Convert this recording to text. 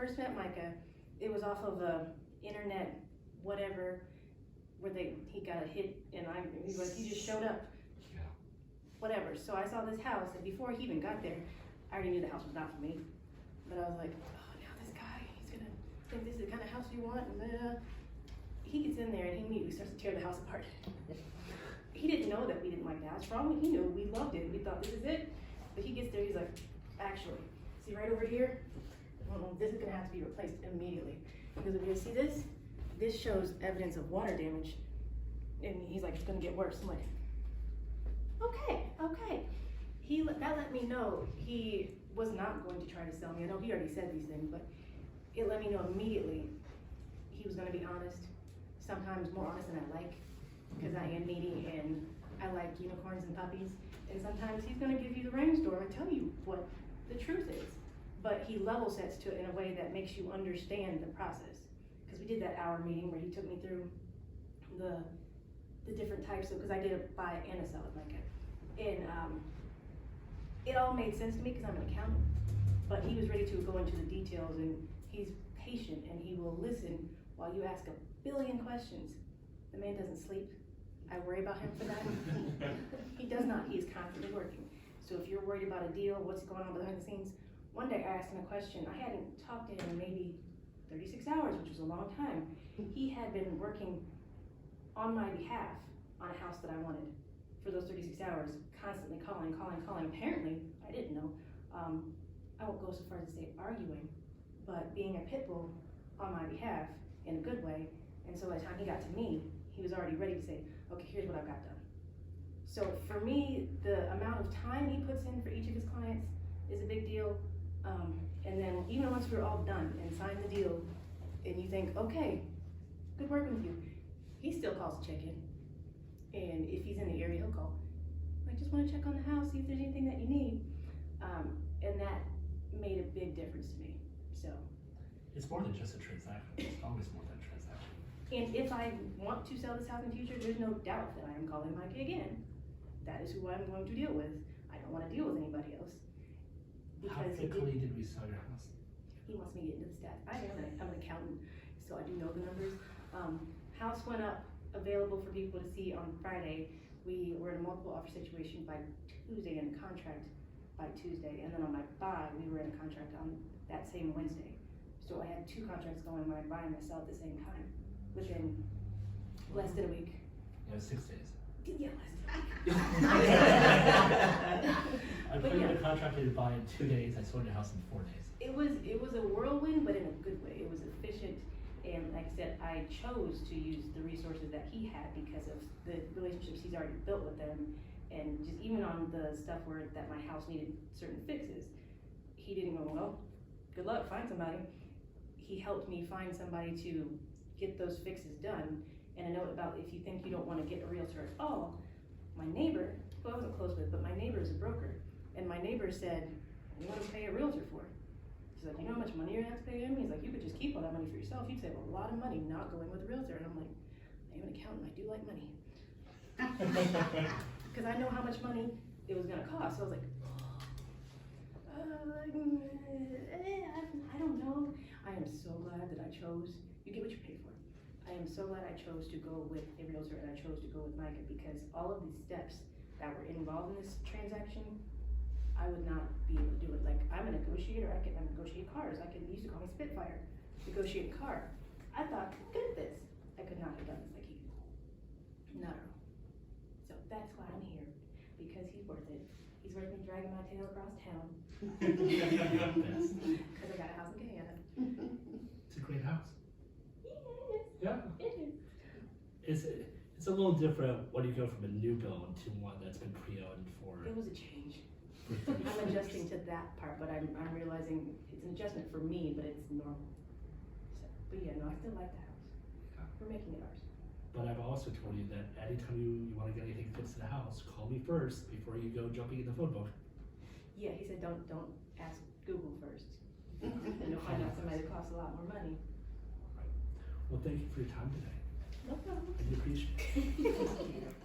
first met Micah, it was off of a internet, whatever, where he got a hit, and he was like, he just showed up. Yeah. Whatever, so I saw this house, and before he even got there, I already knew the house was not for me. But I was like, oh, now this guy, he's gonna think this is the kind of house you want, and then he gets in there and he immediately starts to tear the house apart. He didn't know that we didn't like the house. Wrong, he knew we loved it. We thought this is it. But he gets there, he's like, actually, see right over here? This is gonna have to be replaced immediately. Because if you see this, this shows evidence of water damage. And he's like, it's gonna get worse. I'm like, okay. That let me know he was not going to try to sell me. I know he already said these things, but it let me know immediately he was gonna be honest. Sometimes more honest than I like, because I am needy and I like unicorns and puppies. And sometimes he's gonna give you the rainstorm and tell you what the truth is. But he level sets to it in a way that makes you understand the process. Because we did that hour meeting where he took me through the different types of, because I did a buy and a sell with Micah. And it all made sense to me because I'm an accountant. But he was ready to go into the details, and he's patient and he will listen while you ask a billion questions. The man doesn't sleep. I worry about him for that. He does not, he is constantly working. So if you're worried about a deal, what's going on behind the scenes, one day I asked him a question. I hadn't talked to him in maybe 36 hours, which was a long time. He had been working on my behalf on a house that I wanted for those 36 hours, constantly calling. Apparently, I didn't know. I won't go so far as to say arguing, but being a pit bull on my behalf in a good way. And so by the time he got to me, he was already ready to say, okay, here's what I've got done. So for me, the amount of time he puts in for each of his clients is a big deal. And then even once we're all done and signed the deal, and you think, okay, good working with you, he still calls to check in. And if he's in the area, he'll call. I just want to check on the house, see if there's anything that you need. And that made a big difference to me. So It's more than just a transaction. It's always more than a transaction. and if I want to sell this house in the future, there's no doubt that I am calling Micah again. That is who I'm going to deal with. I don't want to deal with anybody else. How quickly did we sell your house? He wants me to get into the stats. I'm an accountant, so I do know the numbers. House went up, available for people to see on Friday. We were in a multiple offer situation by Tuesday and a contract by Tuesday. And then on my buy, we were in a contract on that same Wednesday. So I had two contracts going, my buy and my sell at the same time, within less than a week. Yeah, 6 days. Yeah, less than a I put in a contract to buy in 2 days. I sold your house in 4 days. It was a whirlwind, but in a good way. It was efficient, and like I said, I chose to use the resources that he had because of the relationships he's already built with them, and just even on the stuff where that my house needed certain fixes, he didn't go, well, good luck, find somebody. He helped me find somebody to get those fixes done. And a note about if you think you don't want to get a realtor at all, my neighbor, who I wasn't close with, but my neighbor is a broker, and my neighbor said, what do you want to pay a realtor for? He's like, you know how much money you're gonna have to pay him? He's like, you could just keep all that money for yourself. You'd save a lot of money not going with a realtor. And I'm like, I am an accountant, I do like money. Because I know how much money it was gonna cost. So I was like, I don't know. I am so glad that I chose, you get what you pay for. I am so glad I chose to go with a realtor and I chose to go with Micah because all of these steps that were involved in this transaction, I would not be able to do it. Like, I'm a negotiator, I negotiate cars. He used to call me Spitfire, negotiate a car. I thought, good at this. I could not have done this like he did. Not at all. So that's why I'm here, because he's worth it. He's worth me dragging my tail across town. Yes. Because I got a house in Gahanna. It's a great house. Yeah, Yeah. it is. It's a little different when you go from a new build to one that's been pre-owned for. It was a change. for 30 I'm years. adjusting to that part, but I'm realizing it's an adjustment for me, but it's normal. So, but yeah, no, I still like the house. Yeah. We're making it ours. But I've also told you that anytime you want to get anything fixed in the house, call me first before you go jumping in the phone book. Yeah, he said don't ask Google first. And you'll find out somebody that costs a lot more money. Well, thank you for your time today. No problem. I do appreciate it.